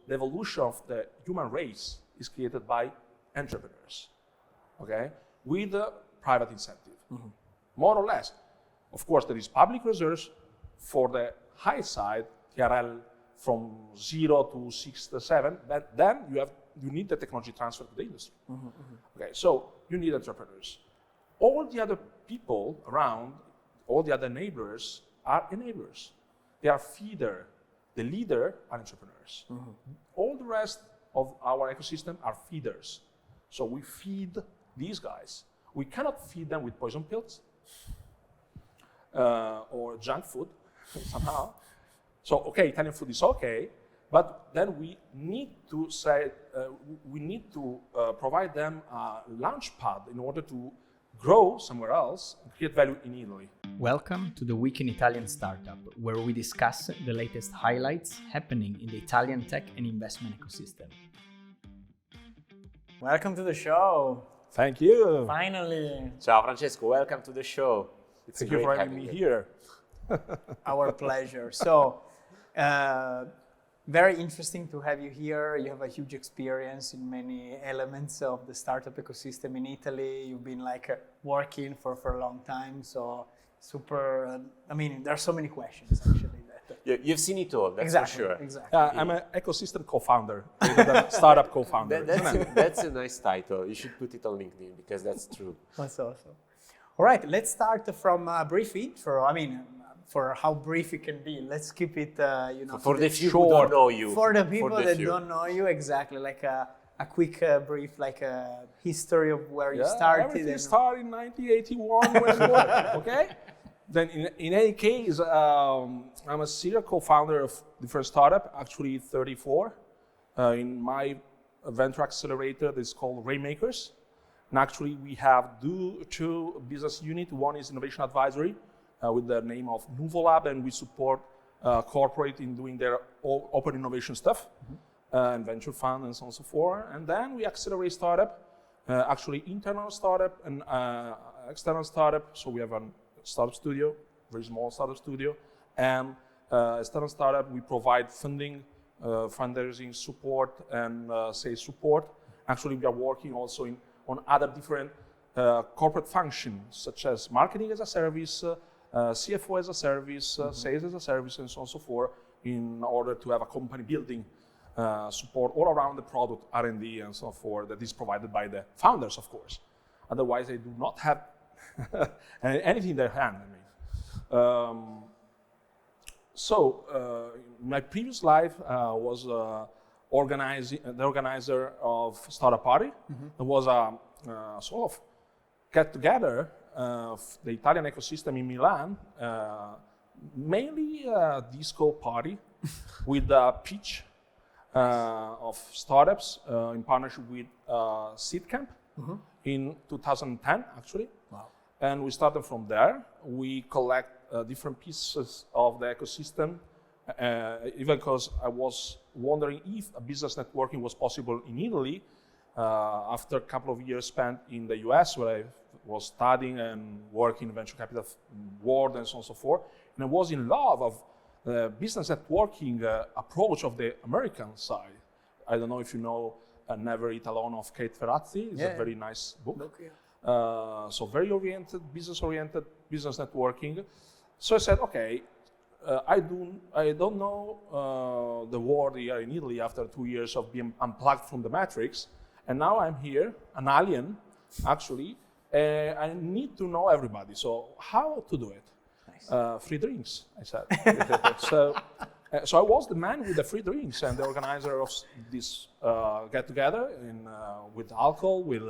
the evolution of the human race is created by entrepreneurs, okay, with private incentive, more or less. Of course, there is public research for the high side, TRL from 0 to 6 to 7, but then you need the technology transfer to the industry. Okay, so you need entrepreneurs. All the other people around, all the other neighbors are enablers. They are feeder. The leader are entrepreneurs. All the rest of our ecosystem are feeders. So we feed these guys. We cannot feed them with poison pills or junk food somehow. So, okay, Italian food is okay, but then we need to say, provide them a launch pad in order to grow somewhere else and create value in Italy. Welcome to the Week in Italian Startup, where we discuss the latest highlights happening in the Italian tech and investment ecosystem. Welcome to the show. Thank you. Finally. Ciao Francesco, welcome to the show. Thank you for having me here. Our pleasure. So, very interesting to have you here. You have a huge experience in many elements of the startup ecosystem in Italy. You've been working for a long time. So super, there are so many questions actually. You've seen it all, that's exactly, for sure. Exactly. I'm an ecosystem co-founder, startup co-founder. That's a nice title. You should put it on LinkedIn because that's true. That's awesome. All right, let's start from a brief intro. For how brief it can be. Let's keep it, for the few who don't know you. For the people that don't know you, exactly, like a quick brief, like a history of where you started. Everything started in 1981, okay? Then in any case, I'm a serial co-founder of different startup, actually 34. In my venture accelerator, that's called Rainmakers. And actually we have two business units. One is innovation advisory, with the name of Nuvolab, and we support corporate in doing their open innovation stuff, and venture fund and so on and so forth. And then we accelerate startup, actually internal startup and external startup. So we have a startup studio, very small startup studio, and external startup, we provide funding, fundraising support, and sales support. Actually, we are working also on other different corporate functions, such as marketing as a service, CFO as a service, sales as a service, and so on and so forth, in order to have a company building support all around the product, R&D, and so forth, that is provided by the founders, of course. Otherwise, they do not have anything in their hand. My previous life was the organizer of Startup Party. It was a sort of get together of the Italian ecosystem in Milan, mainly a disco party with a pitch of startups in partnership with Seed Camp in 2010, actually. Wow. And we started from there. We collect different pieces of the ecosystem, even because I was wondering if a business networking was possible in Italy after a couple of years spent in the US, where I was studying and working in venture capital world and so on and so forth. And I was in love of the business networking approach of the American side. I don't know if you know Never Eat Alone of Kate Ferrazzi. It's a very nice book. So very business networking. So I said, okay, I don't know the world here in Italy after 2 years of being unplugged from the matrix. And now I'm here, an alien, actually. I need to know everybody. So how to do it? Nice. Free drinks, I said. So I was the man with the free drinks and the organizer of this get-together with alcohol, with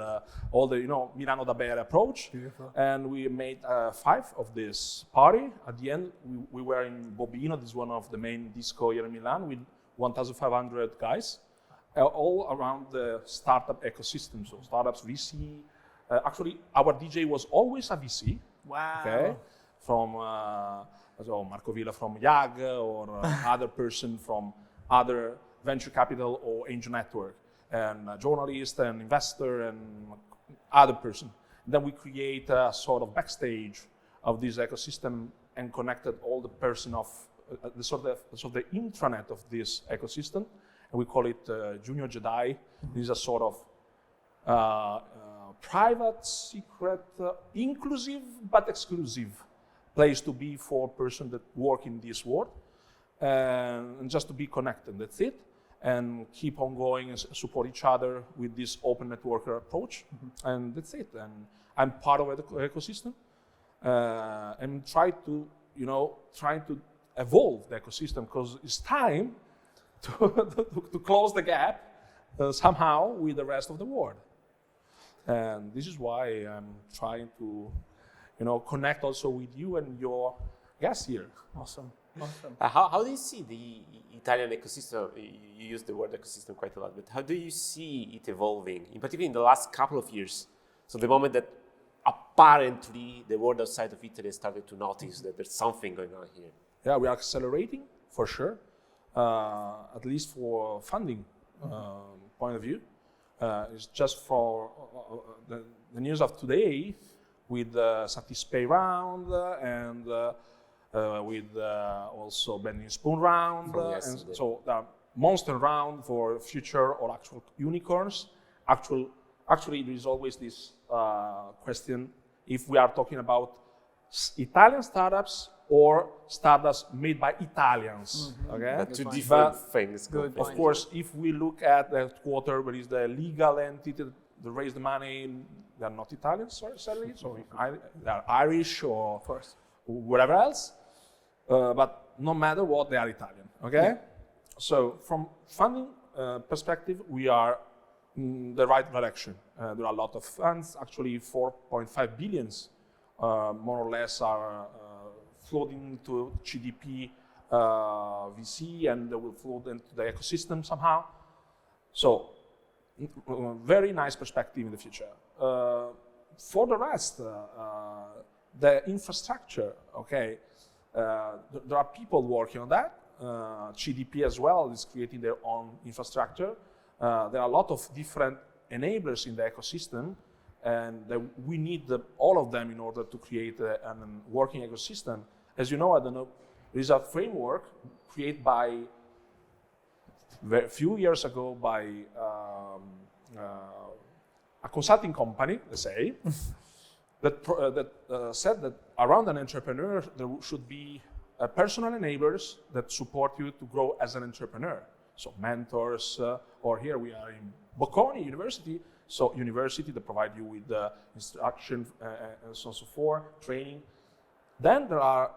all the Milano da Bere approach. Beautiful. And we made 5 of this party. At the end, we were in Bobino. This is one of the main disco here in Milan with 1,500 guys, all around the startup ecosystem. So startups, VC. Actually, our DJ was always a VC. Wow. Okay, from Marco Villa from YAG or other person from other venture capital or angel network, and a journalist and investor and other person. Then we create a sort of backstage of this ecosystem and connected all the person of the intranet of this ecosystem. and we call it Junior Jedi. This is a sort of private, secret, inclusive but exclusive place to be for persons that work in this world, and just to be connected. That's it, and keep on going and support each other with this open networker approach, and that's it. And I'm part of the ecosystem, and trying to evolve the ecosystem, because it's time to close the gap somehow with the rest of the world. And this is why I'm trying to, connect also with you and your guests here. Awesome. Awesome. How do you see the Italian ecosystem? You use the word ecosystem quite a lot, but how do you see it evolving, in particular in the last couple of years? So the moment that apparently the world outside of Italy started to notice that there's something going on here. Yeah, we are accelerating for sure, at least for funding point of view. It's just for the news of today with the Satispay round and with also Bending Spoon round. And so the monster round for future or actual unicorns. Actually, there is always this question if we are talking about Italian startups or startups made by Italians. Okay, two different things. Good. Of course, if we look at the headquarter, where is the legal entity that raised the money, they are not Italians, sadly. So they are Irish or whatever else. But no matter what, they are Italian. Okay. Yeah. So from funding perspective, we are in the right direction. There are a lot of funds. Actually, 4.5 billions, more or less, are floating to GDP VC, and they will float into the ecosystem somehow. So, very nice perspective in the future. For the rest, the infrastructure, okay, there are people working on that. GDP as well is creating their own infrastructure. There are a lot of different enablers in the ecosystem, and we need all of them in order to create a working ecosystem. As you know, I don't know, there is a framework created by a few years ago by a consulting company, let's say, that said that around an entrepreneur there should be personal enablers that support you to grow as an entrepreneur. So mentors, or here we are in Bocconi University, so university that provide you with instruction and so on and so forth, training. Then there are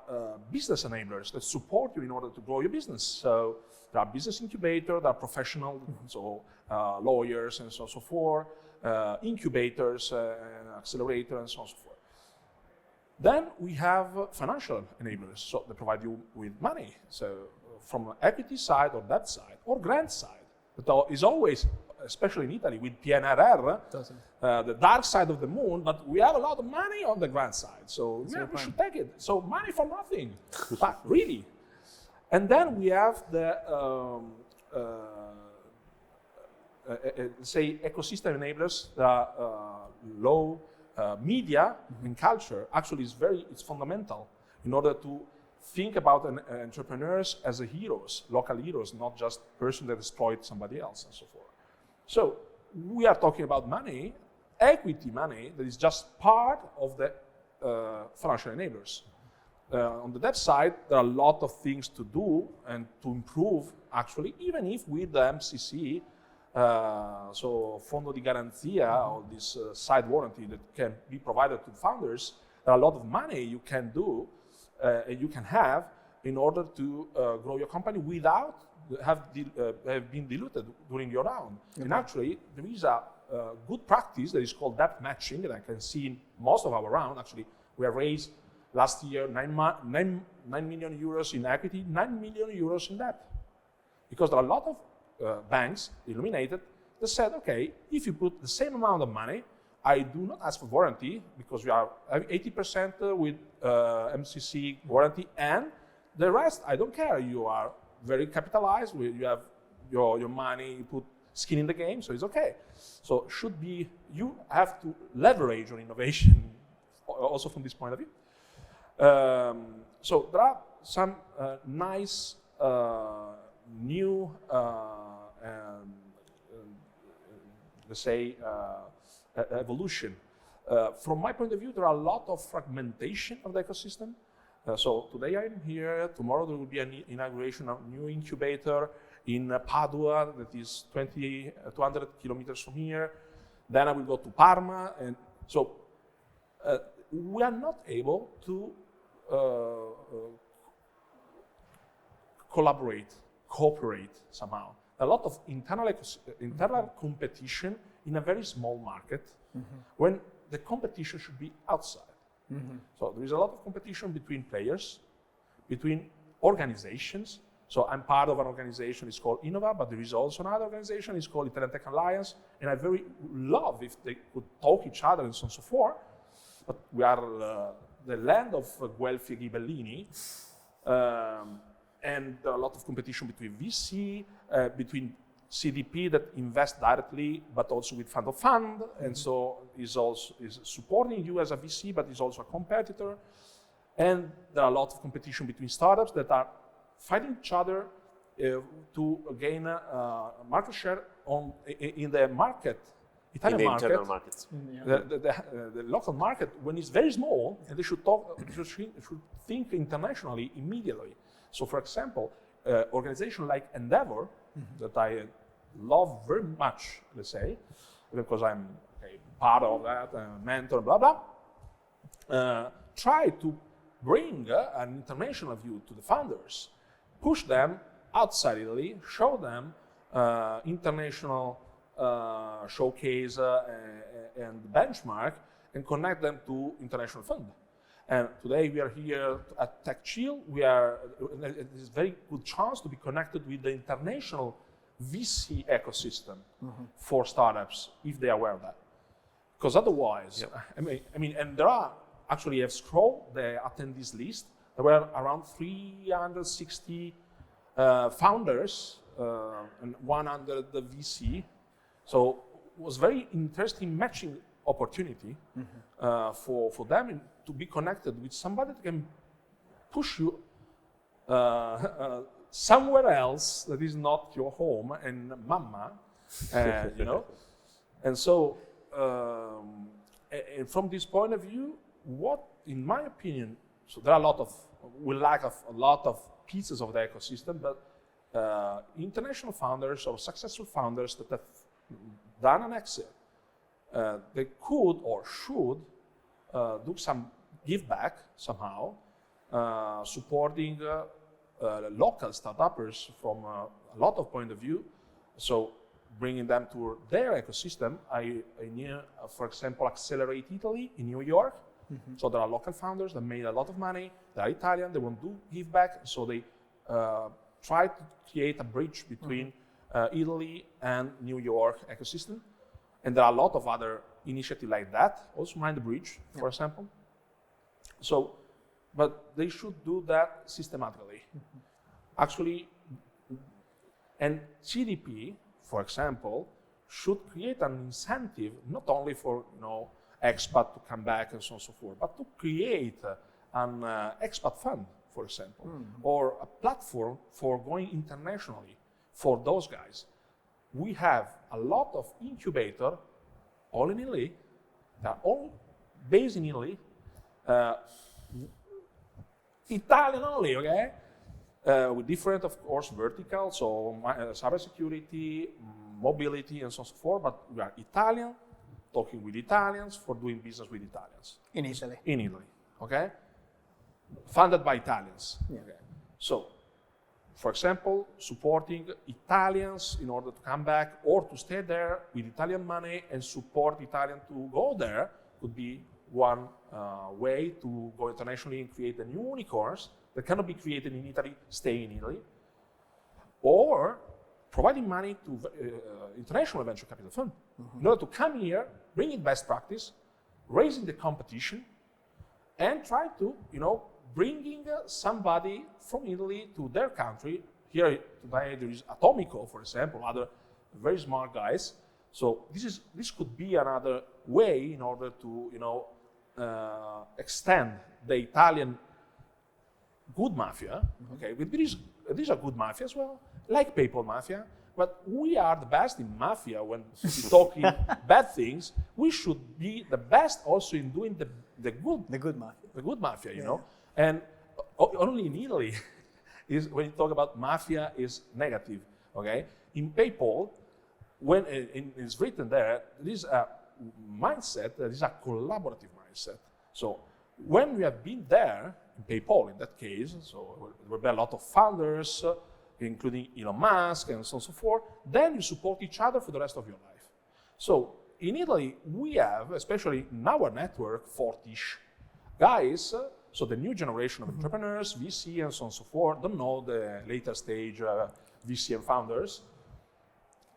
business enablers that support you in order to grow your business. So there are business incubators, there are professional, so lawyers and so on and so forth, incubators, accelerators and so on and so forth. Then we have financial enablers, so they provide you with money. So from equity side or debt side or grant side, that is always, especially in Italy with PNRR, the dark side of the moon, but we have a lot of money on the grant side, so yeah, we should take it. So money for nothing, but really. And then we have the, say, ecosystem enablers, the low media and culture. Actually, it's fundamental in order to think about entrepreneurs as heroes, local heroes, not just person that exploit somebody else and so forth. So we are talking about money, equity money, that is just part of the financial enablers. On the debt side, there are a lot of things to do and to improve, actually, even if with the MCC, so Fondo di Garanzia, or this side warranty that can be provided to founders, there are a lot of money you can do, you can have in order to grow your company without have been diluted during your round. Okay. And actually, there is a good practice that is called debt matching that I can see in most of our round. Actually, we have raised last year 9 million euros in equity, 9 million euros in debt. Because there are a lot of banks, illuminated, that said, okay, if you put the same amount of money, I do not ask for warranty because we are 80% with MCC warranty, and the rest, I don't care. You are very capitalized, you have your money, you put skin in the game, so it's okay. So should be, you have to leverage your innovation also from this point of view. So there are some nice new let's say, evolution. From my point of view, there are a lot of fragmentation of the ecosystem. So today I'm here, tomorrow there will be an inauguration of a new incubator in Padua that is 200 kilometers from here. Then I will go to Parma. And so we are not able to cooperate somehow. A lot of internal competition in a very small market when the competition should be outside. So there is a lot of competition between players, between organizations. So I'm part of an organization, it's called Innova, but there is also another organization, it's called Italian Tech Alliance, and I very love if they could talk each other and so on and so forth. But we are the land of Guelfi e Ghibellini, and a lot of competition between VC, between CDP that invest directly, but also with fund of fund, and so is supporting you as a VC, but is also a competitor. And there are a lot of competition between startups that are fighting each other to gain market share in the market, Italian market, internal markets. the local market, when it's very small, and they should think internationally immediately. So, for example, organization like Endeavor, that I love very much, let's say, because I'm part of that, mentor, blah, blah, try to bring an international view to the founders, push them outside Italy, show them international showcase and benchmark, and connect them to international fund. And today we are here at TechChill. It is a very good chance to be connected with the international VC ecosystem for startups, if they are aware of that. Because otherwise, I mean, and there are, actually I've scrolled the attendees list, there were around 360 founders and 100 the VC. So it was very interesting matching opportunity for them to be connected with somebody that can push you somewhere else that is not your home and mama, you know. And so, and from this point of view, what, in my opinion, so there are we lack a lot of pieces of the ecosystem, but international founders or successful founders that have done an exit, they could or should do some give back somehow, supporting local startups from a lot of point of view. So bringing them to their ecosystem. I knew, for example, Accelerate Italy in New York. So there are local founders that made a lot of money. They are Italian. They want to give back. So they try to create a bridge between Italy and New York ecosystem. And there are a lot of other initiatives like that, also Mind the Bridge, for example. So, but they should do that systematically. Actually, and CDP, for example, should create an incentive not only for expat to come back and so on and so forth, but to create an expat fund, for example, or a platform for going internationally for those guys. We have a lot of incubator all in Italy. They're all based in Italy. Italian only, okay? With different, of course, verticals, so cybersecurity, mobility, and so on and so forth. But we are Italian, talking with Italians for doing business with Italians. In Italy. In Italy, okay? Funded by Italians. Yeah. Okay. So, for example, supporting Italians in order to come back or to stay there with Italian money and support Italians to go there could be one way to go internationally and create a new unicorns that cannot be created in Italy, stay in Italy, or providing money to international venture capital fund in order to come here, bring in best practice, raising the competition, and try to, bringing somebody from Italy to their country. Here today there is Atomico, for example, other very smart guys. So this could be another way in order to extend the Italian good mafia. Okay, but there is a good mafia as well, like PayPal mafia, But we are the best in mafia when we talking bad things. We should be the best also in doing the good. The good mafia. The good mafia, you know. And only in Italy is when you talk about mafia is negative. Okay. In PayPal, when it's written there is a mindset that is a collaborative mindset. So when we have been there in PayPal, in that case, so there were a lot of founders, including Elon Musk and so on and so forth, then you support each other for the rest of your life. So in Italy, we have, especially in our network, 40-ish guys, so the new generation of entrepreneurs, VC and so on and so forth, don't know the later stage VC and founders.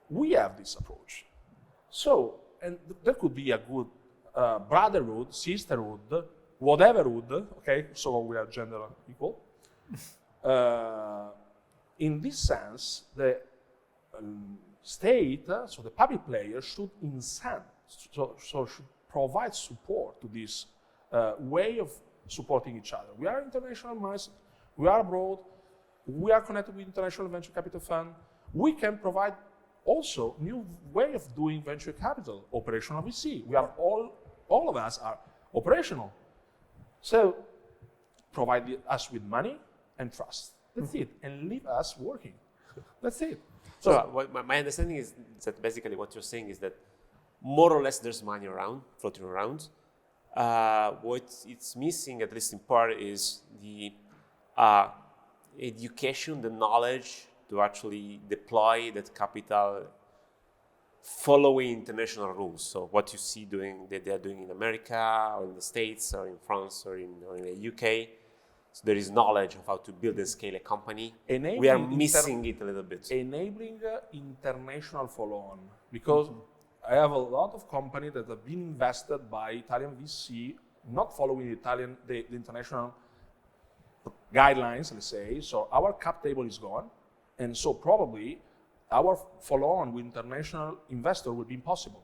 We have this approach. So, and there could be a good brotherhood, sisterhood, whateverhood, okay, so we are gender equal. In this sense, the state, so the public player should incent, so should provide support to this way of supporting each other. We are international minds, we are abroad, we are connected with international venture capital fund. We can provide also new way of doing venture capital, operational VC. We are all of us are operational. So provide us with money and trust. That's it, and leave us working. That's it. So my understanding is that basically what you're saying is that more or less there's money around, floating around. What it's missing, at least in part, is the education, the knowledge to actually deploy that capital following international rules. So what you see that they are doing in America or in the States or in France or in the UK. So there is knowledge of how to build and scale a company. We are missing it a little bit. Enabling international follow-on, because I have a lot of companies that have been invested by Italian VC, not following the international guidelines, let's say. So our cap table is gone, and so probably our follow-on with international investor will be impossible.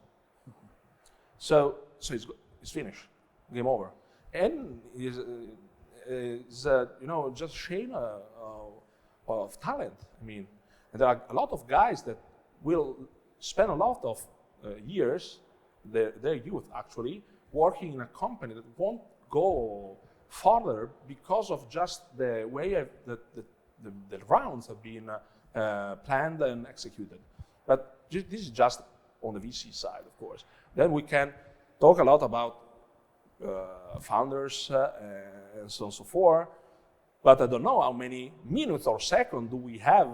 So it's finished, game over, and is just shame of talent. I mean, and there are a lot of guys that will spend a lot of years, their youth actually, working in a company that won't go further because of just the way the rounds have been planned and executed. But this is just on the VC side, of course. Then we can talk a lot about founders and so on and so forth, but I don't know how many minutes or seconds do we have.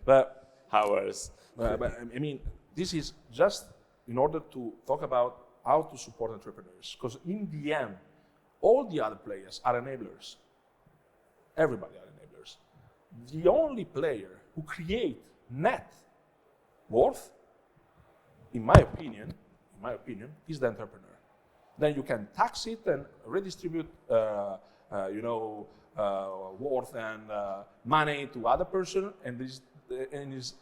But hours. But I mean, this is just in order to talk about how to support entrepreneurs, because in the end, all the other players are enablers. Everybody are enablers. The only player who create net worth, in my opinion, is the entrepreneur. Then you can tax it and redistribute, worth and money to other person, and is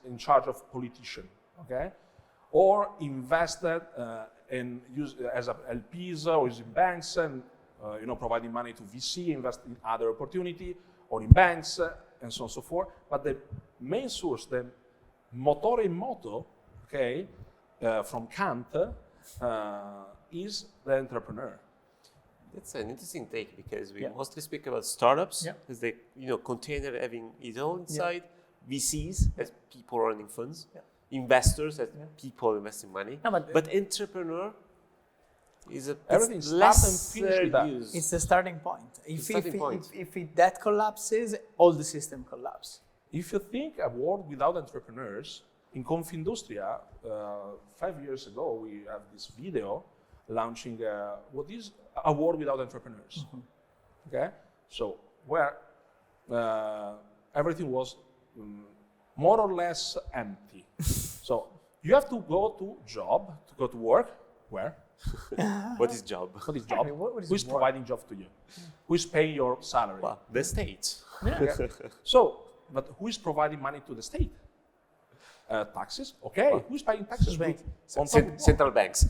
in charge of politician, okay? Or invest that and use as a LPs or using banks and providing money to VC, invest in other opportunity or in banks and so on and so forth. But the main source, the motore in moto, okay, from Kant, is the entrepreneur. That's an interesting take, because we mostly speak about startups as the container having its own side, VCs as people running funds, investors as people investing money. No, but entrepreneur is everything starts and finishes with that. It's the starting point. If that collapses, all the system collapses. If you think a world without entrepreneurs, in Confindustria, 5 years ago, we have this video launching what is a world without entrepreneurs. Okay, so where everything was more or less empty. So you have to go to work. Where? What is job? What is job? What is Who is work? providing job to you? Who is paying your salary? Well, the state. Okay. So, but who is providing money to the state? Taxes. Okay. Who is paying taxes? Central banks.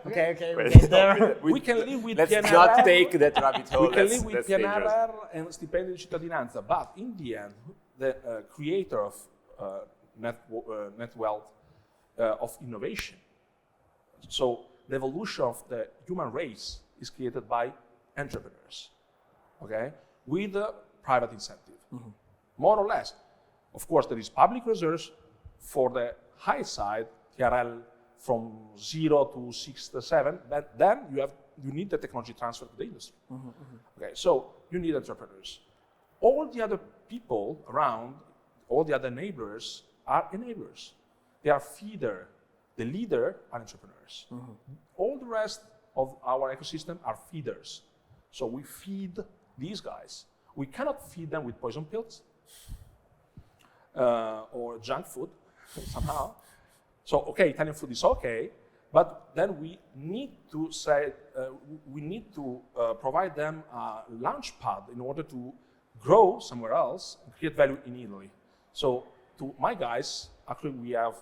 Okay, Well, get there. We can live with Let's PNRR. not take that rabbit hole. We can live with that's dangerous. PNRR and stipendio di cittadinanza, but in the end, the creator of net wealth of innovation. So the evolution of the human race is created by entrepreneurs, okay, with a private incentive, more or less. Of course, there is public research for the high side, TRL from 0 to 6 to 7, but then you need the technology transfer to the industry. Okay, so you need entrepreneurs. All the other people around, all the other neighbors are enablers. They are feeder. The leader are entrepreneurs. All the rest of our ecosystem are feeders. So we feed these guys. We cannot feed them with poison pills or junk food somehow. So, okay, Italian food is okay, but then we need to say, provide them a launch pad in order to grow somewhere else and create value in Italy. So, to my guys, actually we have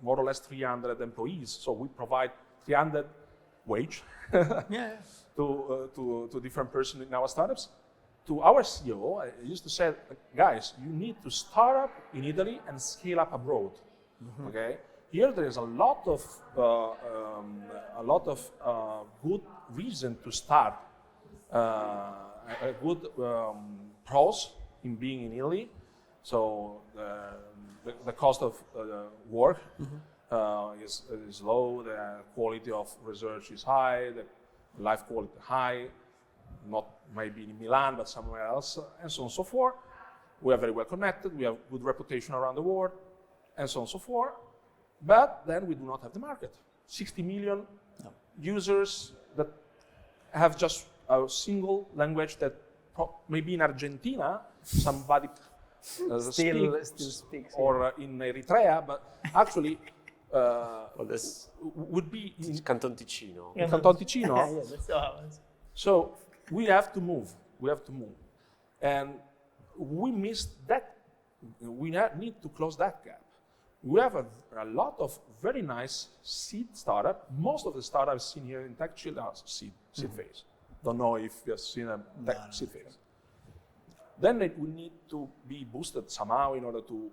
more or less 300 employees, so we provide 300 wage to different persons in our startups. To our CEO, I used to say, guys, you need to start up in Italy and scale up abroad. Okay, here there is a lot of good reason to start, a good pros in being in Italy. So the cost of work is low, the quality of research is high, the life quality high, not maybe in Milan, but somewhere else, and so on and so forth. We are very well connected, we have good reputation around the world, and so on and so forth. But then we do not have the market. 60 million users that have just a single language that maybe in Argentina somebody speaks, or in Eritrea, but actually this would be in Canton Ticino. In Canton Ticino. That's all. So we have to move. And we missed that. We need to close that gap. We have a lot of very nice seed startup. Most of the startups seen here in TechChill are seed phase. Don't know if you have seen a seed phase. Then it will need to be boosted somehow in order to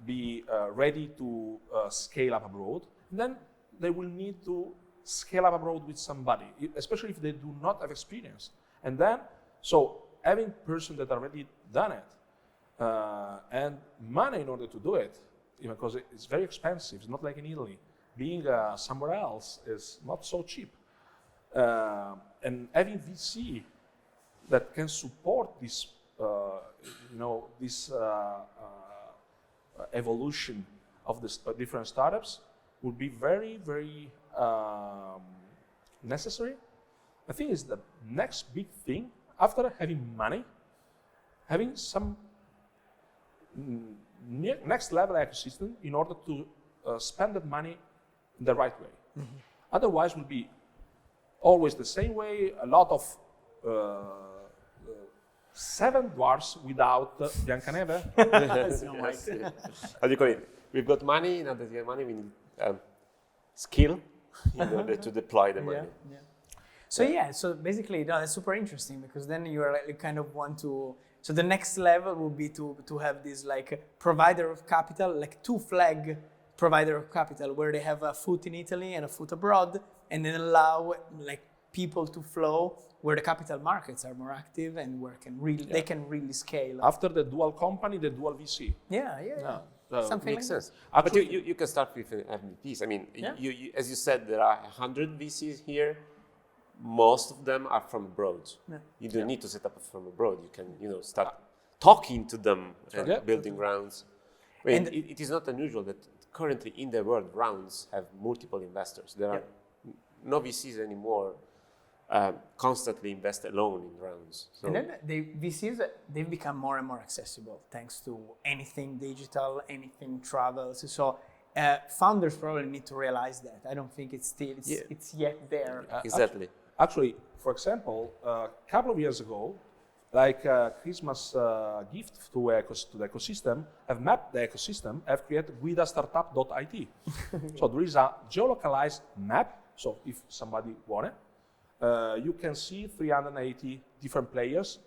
be ready to scale up abroad. And then they will need to scale up abroad with somebody, especially if they do not have experience. And then, so having persons that already done it and money in order to do it, even because it's very expensive. It's not like in Italy. Being somewhere else is not so cheap. And having VC that can support this, this evolution of the different startups would be very, very necessary. I think it's the next big thing after having money, having some next level ecosystem in order to spend that money in the right way. Otherwise, will be always the same way. A lot of 7 dwarfs without Biancaneve. How do you call it? We've got money. Now that we have money, we need skill in order to deploy the money. So basically, that's super interesting because then you kind of want to. So the next level would be to have this like provider of capital, like 2 flag provider of capital, where they have a foot in Italy and a foot abroad, and then allow like people to flow where the capital markets are more active and where they can really scale. After the dual company, the dual VC. Something makes like sense. But you can start with MVPs. I mean, you, as you said, there are 100 VCs here. Most of them are from abroad. You don't need to set up from abroad. You can, start talking to them and building rounds. I mean, it is not unusual that currently in the world rounds have multiple investors. There are no VCs anymore constantly invest alone in rounds. So. And then VCs, they've become more and more accessible thanks to anything digital, anything travels. So founders probably need to realize that. I don't think it's yet there. Exactly. Actually, for example, a couple of years ago, like a Christmas gift to the ecosystem, I've mapped the ecosystem, I've created guidastartup.it. So there is a geolocalized map, so if somebody want it, you can see 380 different players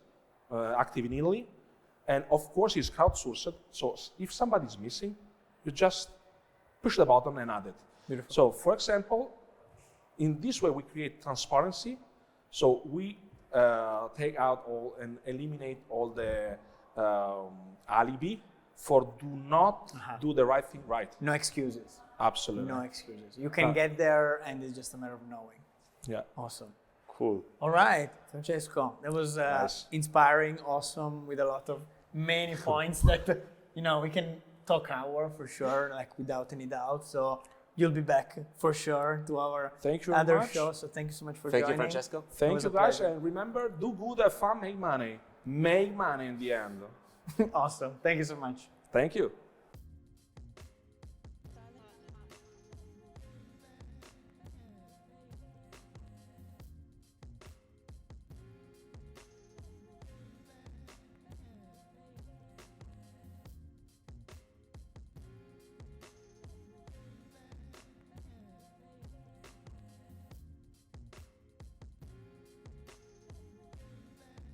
active in Italy, And of course, it's crowdsourced. So if somebody's missing, you just push the button and add it. Beautiful. So for example, in this way, we create transparency. So we take out all and eliminate all the alibi for do not do the right thing right. No excuses. Absolutely. No excuses. You can get there, and it's just a matter of knowing. Yeah. Awesome. Cool. All right, Francesco, that was Nice. inspiring, awesome, with a lot of many points that we can talk hour for sure, like without any doubt. So you'll be back for sure to our Thank you very other much. show. So thank you so much for Thank joining. you, Francesco. Thank was you a guys, pleasure. and remember, do good, have fun, make money. Make money in the end. Awesome. Thank you so much. Thank you.